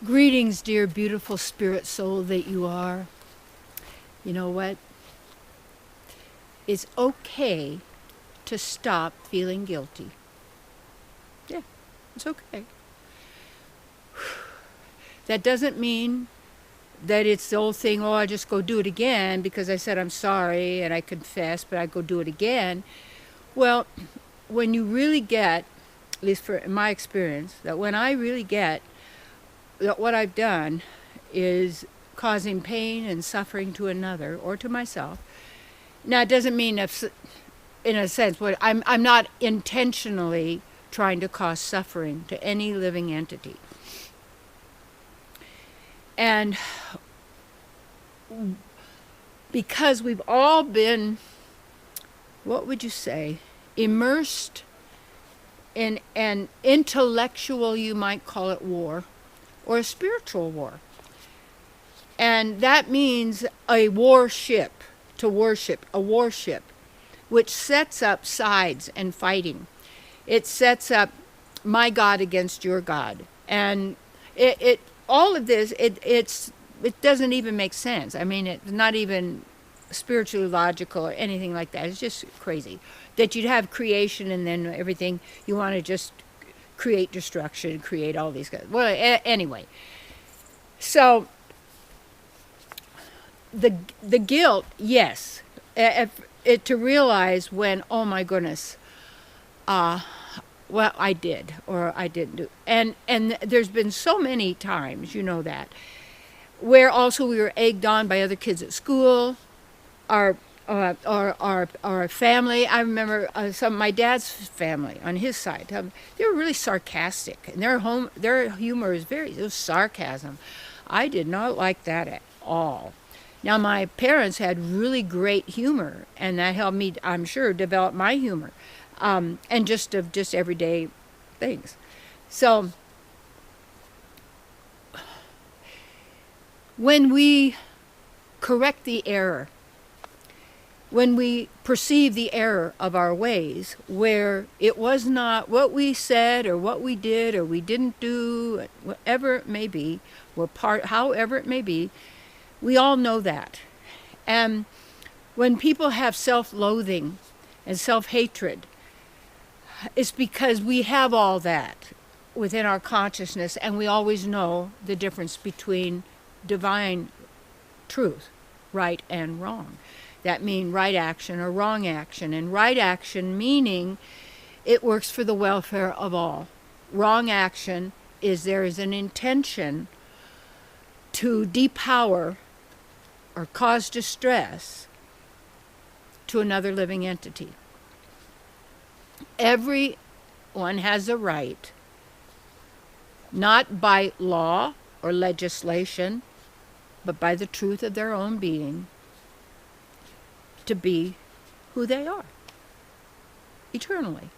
Greetings, dear beautiful spirit soul that you are. You know what? It's okay to stop feeling guilty. Yeah, it's okay. That doesn't mean that it's the old thing, oh, I just go do it again because I said I'm sorry and I confess, but I go do it again. Well, when you really get, at least for in my experience, that when I really get that what I've done is causing pain and suffering to another or to myself. Now, it doesn't mean, in a sense, what I'm not intentionally trying to cause suffering to any living entity. And because we've all been, what would you say, immersed in an intellectual, you might call it, war, or a spiritual war. And that means a warship, to worship, a warship, which sets up sides and fighting. It sets up my God against your God. And it all of this, it doesn't even make sense. I mean, it's not even spiritually logical or anything like that. It's just crazy that you'd have creation and then everything you want to just create destruction, create all these guys. Well, anyway, so the guilt, yes, to realize when, oh my goodness, well, I did or I didn't do, and there's been so many times, you know that, where also we were egged on by other kids at school, our family. I remember my dad's family on his side. They were really sarcastic, and their humor is it was sarcasm. I did not like that at all. Now, my parents had really great humor, and that helped me, I'm sure, develop my humor, and just everyday things. So, when we correct the error, when we perceive the error of our ways, where it was not what we said or what we did or we didn't do, whatever it may be, however it may be, we all know that. And when people have self-loathing and self-hatred, it's because we have all that within our consciousness, and we always know the difference between divine truth, right and wrong. That means right action or wrong action. And right action meaning it works for the welfare of all. Wrong action is there is an intention to depower or cause distress to another living entity. Everyone has a right, not by law or legislation, but by the truth of their own being, to be who they are eternally.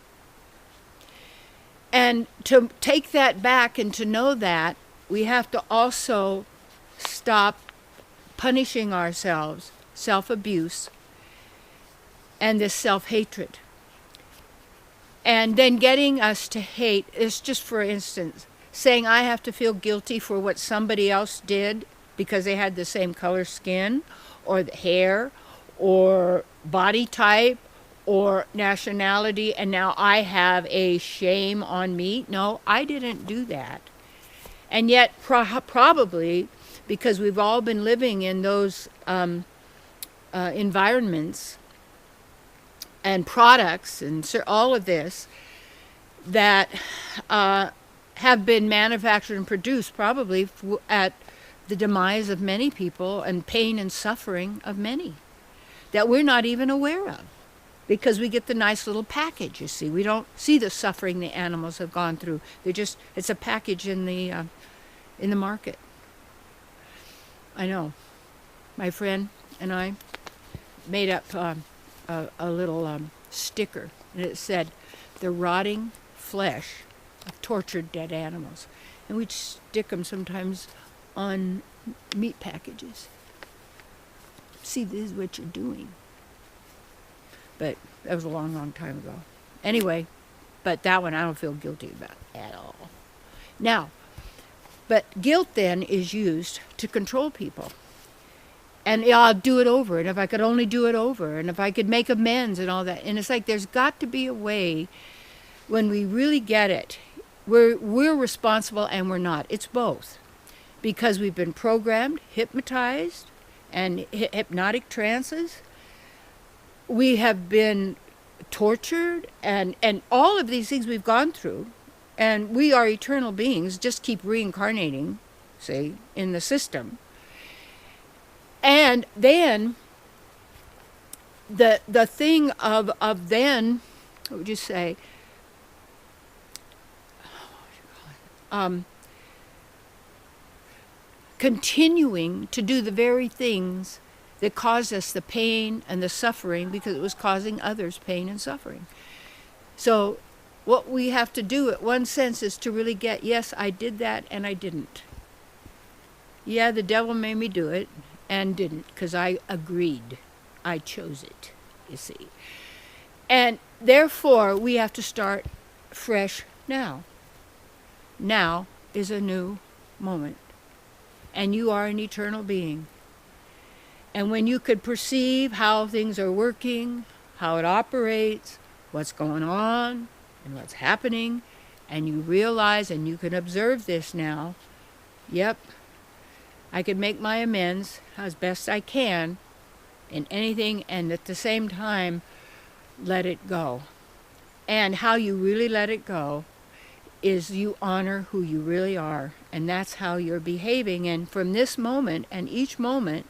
And to take that back and to know that, we have to also stop punishing ourselves, self-abuse, and this self-hatred. And then getting us to hate is just, for instance, saying I have to feel guilty for what somebody else did because they had the same color skin or the hair or body type or nationality, and now I have a shame on me. No, I didn't do that. And yet probably because we've all been living in those environments and products and all of this that have been manufactured and produced probably at the demise of many people and pain and suffering of many that we're not even aware of, because we get the nice little package, you see. We don't see the suffering the animals have gone through. It's a package in the market. I know. My friend and I made up a little sticker, and it said, "The rotting flesh of tortured dead animals." And we'd stick them sometimes on meat packages. See, this is what you're doing. But that was a long, long time ago. Anyway, but that one I don't feel guilty about at all. Now, But guilt then is used to control people. And yeah, I'll do it over, and if I could only do it over, and if I could make amends and all that. And it's like there's got to be a way when we really get it. We're responsible and we're not. It's both. Because we've been programmed, hypnotized, and hypnotic trances. We have been tortured, and all of these things we've gone through. And we are eternal beings, just keep reincarnating, say, in the system. And then the thing of then, what would you say? Continuing to do the very things that caused us the pain and the suffering because it was causing others pain and suffering. So what we have to do at one sense is to really get, yes, I did that and I didn't. Yeah, the devil made me do it and didn't because I agreed. I chose it, you see. And therefore, we have to start fresh now. Now is a new moment. And you are an eternal being. And when you could perceive how things are working, how it operates, what's going on, and what's happening, and you realize and you can observe this now, yep, I can make my amends as best I can in anything, and at the same time, let it go. And how you really let it go is you honor who you really are, and that's how you're behaving. And from this moment and each moment,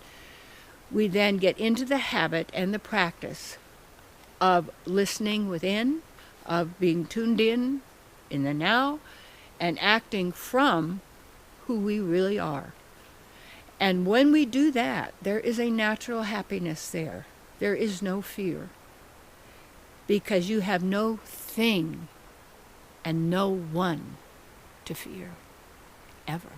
we then get into the habit and the practice of listening within, of being tuned in the now, and acting from who we really are. And when we do that, there is a natural happiness there. There is no fear. Because you have no thing and no one to fear, ever.